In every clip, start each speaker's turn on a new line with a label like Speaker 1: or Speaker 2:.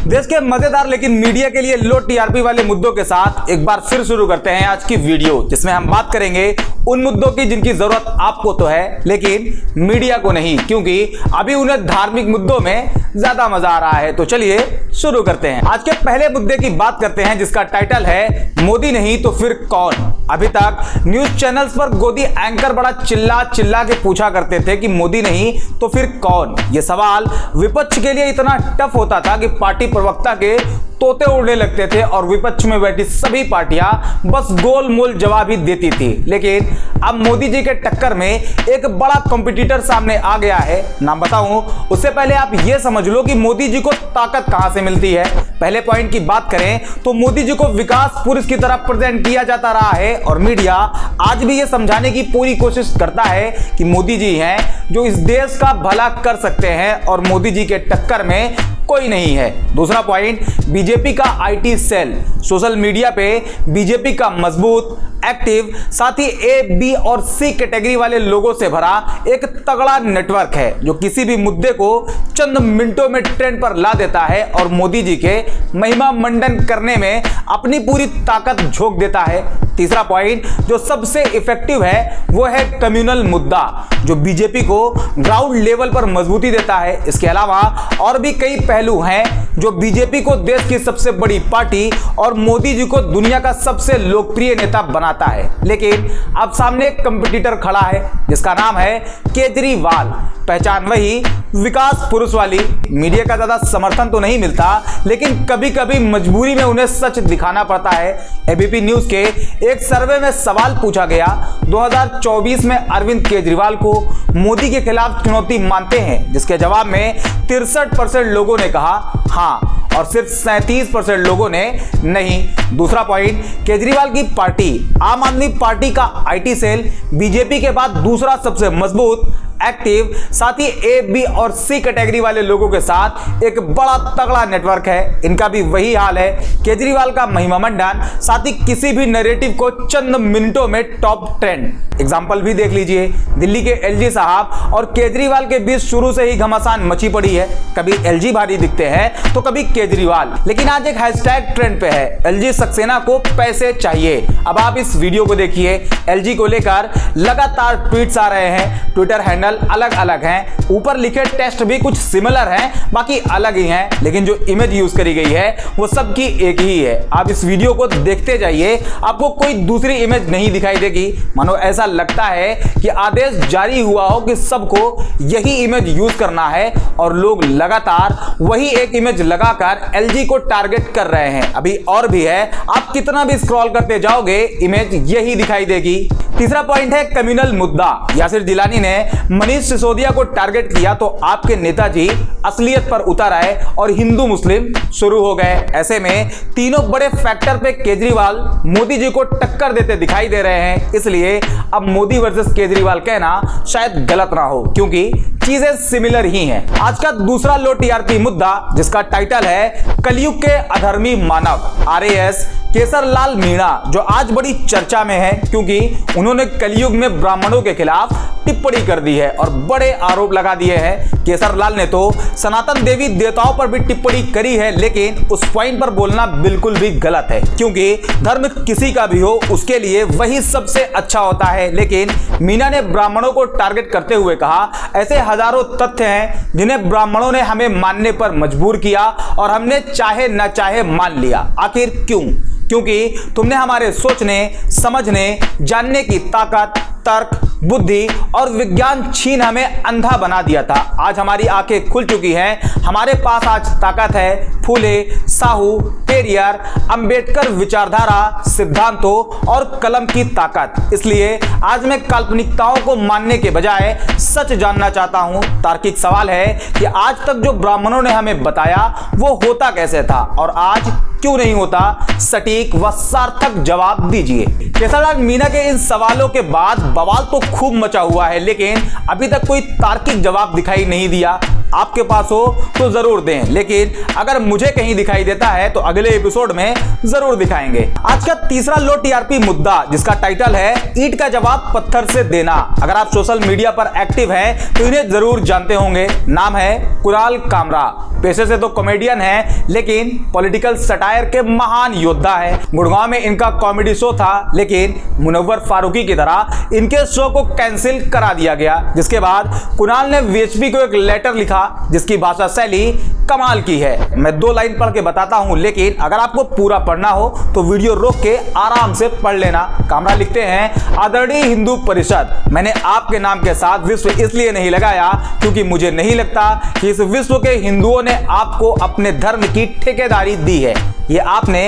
Speaker 1: देश के मजेदार लेकिन मीडिया के लिए लो टीआरपी वाले मुद्दों के साथ एक बार फिर शुरू करते हैं आज की वीडियो, जिसमें हम बात करेंगे उन मुद्दों की जिनकी जरूरत आपको तो है लेकिन मीडिया को नहीं, क्योंकि अभी उन्हें धार्मिक मुद्दों में ज्यादा मजा आ रहा है। तो चलिए शुरू करते हैं। आज के पहले मुद्दे की बात करते हैं जिसका टाइटल है मोदी नहीं तो फिर कौन। अभी तक न्यूज चैनल्स पर गोदी एंकर बड़ा चिल्ला चिल्ला के पूछा करते थे कि मोदी नहीं तो फिर कौन। यह सवाल विपक्ष के लिए इतना टफ होता था कि पार्टी प्रवक्ता के तोते उड़ने लगते थे और विपक्ष में बैठी सभी पार्टियां बस गोल मोल जवाब ही देती थी। लेकिन अब मोदी जी के टक्कर में एक बड़ा कॉम्पिटिटर सामने आ गया है। नाम बताऊं उससे पहले आप यह समझ लो कि मोदी जी को ताकत कहां से मिलती है। पहले पॉइंट की बात करें तो मोदी जी को विकास पुरुष की तरह प्रेजेंट किया जाता रहा है और मीडिया आज भी यह समझाने की पूरी कोशिश करता है कि मोदी जी हैं जो इस देश का भला कर सकते हैं और मोदी जी के टक्कर में कोई नहीं है। दूसरा पॉइंट, बीजेपी का आईटी सेल सोशल मीडिया पे बीजेपी का मजबूत, एक्टिव, साथ ही ए, बी और सी कैटेगरी वाले लोगों से भरा एक तगड़ा नेटवर्क है जो किसी भी मुद्दे को चंद मिनटों में ट्रेंड पर ला देता है और मोदी जी के महिमा मंडन करने में अपनी पूरी ताकत झोंक देता है। तीसरा पॉइंट जो सबसे इफेक्टिव है वो है कम्युनल मुद्दा जो बीजेपी को ग्राउंड लेवल पर मजबूती देता है। इसके अलावा और भी कई पहलू हैं जो बीजेपी को देश की सबसे बड़ी पार्टी और मोदी जी को दुनिया का सबसे लोकप्रिय नेता बनाता है। लेकिन अब सामने एक कंपटीटर खड़ा है जिसका नाम है केजरीवाल। पहचान वही विकास पुरुष वाली। मीडिया का ज्यादा समर्थन तो नहीं मिलता लेकिन कभी कभी मजबूरी में उन्हें सच दिखाना पड़ता है। एबीपी न्यूज के एक सर्वे में सवाल पूछा गया 2024 में अरविंद केजरीवाल को मोदी के खिलाफ चुनौती मानते हैं, जिसके जवाब में 63% लोगों ने कहा हाँ और सिर्फ 37% लोगों ने नहीं। दूसरा पॉइंट, केजरीवाल की पार्टी आम आदमी पार्टी का आईटी सेल बीजेपी के बाद दूसरा सबसे मजबूत, एक्टिव, साथ ही ए, बी और सी कैटेगरी वाले लोगों के साथ एक बड़ा तगड़ा नेटवर्क है। इनका भी वही हाल है। केजरीवाल का महिमा मंडन, साथ ही किसी भी नैरेटिव को चंद मिनटों में टॉप ट्रेंड। एग्जाम्पल भी देख लीजिए, दिल्ली के एलजी साहब और केजरीवाल के बीच शुरू से ही घमासान मची पड़ी है। कभी एलजी भारी दिखते हैं तो कभी केजरीवाल। लेकिन आज एक हैशटैग ट्रेंड पे है, एलजी सक्सेना को पैसे चाहिए। अब आप इस वीडियो को देखिए। एलजी को लेकर लगातार ट्वीट्स आ रहे हैं, ट्विटर हैंडल अलग अलग हैं, ऊपर लिखे टेक्स्ट भी कुछ सिमिलर हैं, बाकी अलग ही हैं, लेकिन जो इमेज यूज करी गई है वो सबकी एक ही है। आप इस वीडियो को देखते जाइए, आपको कोई दूसरी इमेज नहीं दिखाई देगी। मानो ऐसा लगता है कि आदेश जारी हुआ हो कि सबको यही इमेज यूज करना है और लोग लगातार वही एक इमेज लगाकर एलजी को टारगेट कर रहे हैं। अभी और भी है, आप कितना भी स्क्रॉल करते जाओगे इमेज यही दिखाई देगी। तीसरा पॉइंट है कम्युनल मुद्दा। यासिर जिलानी ने मनीष सिसोदिया को टारगेट किया तो आपके नेताजी असलियत पर उतर आए और हिंदू मुस्लिम शुरू हो गए। ऐसे में तीनों बड़े फैक्टर पे केजरीवाल मोदी जी को टक्कर देते दिखाई दे रहे हैं। इसलिए अब मोदी वर्सेस केजरीवाल कहना शायद गलत ना हो, क्योंकि चीजें सिमिलर ही हैं। आज का दूसरा लो टीआरपी मुद्दा जिसका टाइटल है कलयुग के अधर्मी मानव, आरएएस केसरलाल मीणा, जो आज बड़ी चर्चा में है क्योंकि उन्होंने कलयुग में ब्राह्मणों के खिलाफ टिप्पणी कर दी है और बड़े आरोप लगा दिए हैं। केसरलाल ने तो सनातन देवी देवताओं पर भी टिप्पणी करी है, लेकिन उस पॉइंट पर बोलना बिल्कुल भी गलत है, क्योंकि धर्म किसी का भी हो उसके लिए वही सबसे अच्छा होता है। लेकिन मीणा ने ब्राह्मणों को टारगेट करते हुए कहा ऐसे हजारों तथ्य हैं जिन्हें ब्राह्मणों ने हमें मानने पर मजबूर किया और हमने चाहे न चाहे मान लिया। आखिर क्यों? क्योंकि तुमने हमारे सोचने, समझने, जानने की ताकत, तर्क, बुद्धि और विज्ञान छीन हमें अंधा बना दिया था। आज हमारी आंखें खुल चुकी हैं, हमारे पास आज ताकत है। फूले, साहू, पेरियर, अंबेडकर विचारधारा, सिद्धांतों और कलम की ताकत। इसलिए आज मैं काल्पनिकताओं को मानने के बजाय सच जानना चाहता हूं। तार्किक सवाल है कि आज तक जो ब्राह्मणों ने हमें बताया वो होता कैसे था और आज क्यों नहीं होता? सटीक व सार्थक जवाब दीजिए। केसरलाल मीणा के इन सवालों के बाद बवाल तो खूब मचा हुआ है, लेकिन अभी तक कोई तार्किक जवाब दिखाई नहीं दिया। आपके पास हो तो जरूर दें, लेकिन अगर मुझे कहीं दिखाई देता है तो अगले एपिसोड में जरूर दिखाएंगे। आज का तीसरा लो टीआरपी मुद्दा, जिसका टाइटल है ईंट का जवाब पत्थर से देना। अगर आप सोशल मीडिया पर एक्टिव हैं तो इन्हें जरूर जानते होंगे। नाम है कुणाल कामरा। पेशे से तो कॉमेडियन है, लेकिन पॉलिटिकल सटायर के महान योद्धा है। गुड़गांव में इनका कॉमेडी शो था, लेकिन मुनव्वर फारूकी की तरह इनके शो को कैंसिल करा दिया गया। जिसके बाद कुणाल ने वीएचपी को एक लेटर लिखा, जिसकी भाषा शैली कमाल की है। मैं 2 लाइन पढ़ के बताता हूं, लेकिन अगर आपको पूरा पढ़ना हो तो वीडियो रोक के आराम से पढ़ लेना। कामरा लिखते हैं, आदरणीय हिंदू परिषद, मैंने आपके नाम के साथ विश्व इसलिए नहीं लगाया क्योंकि मुझे नहीं लगता कि इस विश्व के हिंदुओं ने आपको अपने धर्म की ठेकेदारी दी है। ये आपने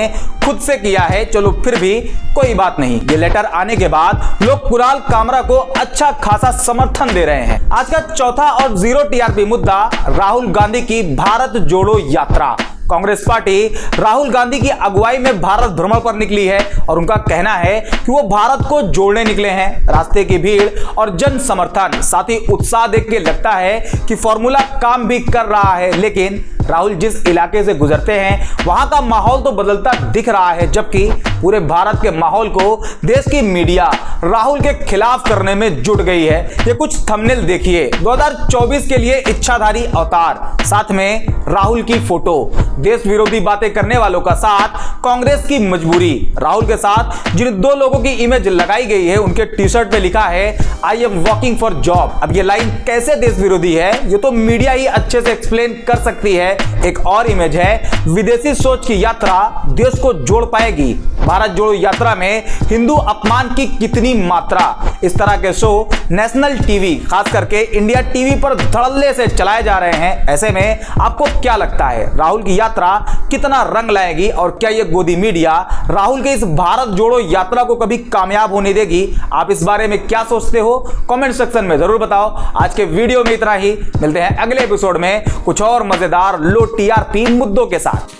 Speaker 1: खुद से किया है। चलो फिर भी कोई बात नहीं। ये लेटर आने के बाद लोग कुणाल कामरा को अच्छा खासा समर्थन दे रहे हैं। आज का चौथा और 0 टीआरपी मुद्दा, राहुल गांधी की भारत जोड़ो यात्रा। कांग्रेस पार्टी राहुल गांधी की अगुवाई में भारत भ्रमण पर निकली है और उनका कहना है कि वो भारत को जोड़ने निकले हैं। रास्ते की भीड़ और जन समर्थन, साथ ही उत्साह देख के लगता है कि फॉर्मूला काम भी कर रहा है। लेकिन राहुल जिस इलाके से गुजरते हैं वहां का माहौल तो बदलता दिख रहा है, जबकि पूरे भारत के माहौल को देश की मीडिया राहुल के खिलाफ करने में जुट गई है। ये कुछ थंबनेल देखिए। 2024 के लिए इच्छाधारी अवतार, साथ में राहुल की फोटो। देश विरोधी बातें करने वालों का साथ, कांग्रेस की मजबूरी। राहुल के साथ जिन 2 लोगों की इमेज लगाई गई है, उनके टी शर्ट पे लिखा है I am walking for job. अब ये लाइन कैसे देश विरोधी है, ये तो मीडिया ही अच्छे से एक्सप्लेन कर सकती है। एक और इमेज है, विदेशी सोच की यात्रा देश को जोड़ पाएगी। भारत जोड़ो यात्रा में हिंदू अपमान की कितनी मात्रा। इस तरह के शो नेशनल टीवी, खास करके इंडिया टीवी पर धड़ल्ले से चलाए जा रहे हैं। ऐसे में आपको क्या लगता है, राहुल की यात्रा कितना रंग लाएगी और क्या यह गोदी मीडिया राहुल के इस भारत जोड़ो यात्रा को कभी कामयाब होने देगी? आप इस बारे में क्या सोचते हो, कमेंट सेक्शन में जरूर बताओ। आज के वीडियो में इतना ही। मिलते हैं अगले एपिसोड में कुछ और मजेदार लो टीआरपी मुद्दों के साथ।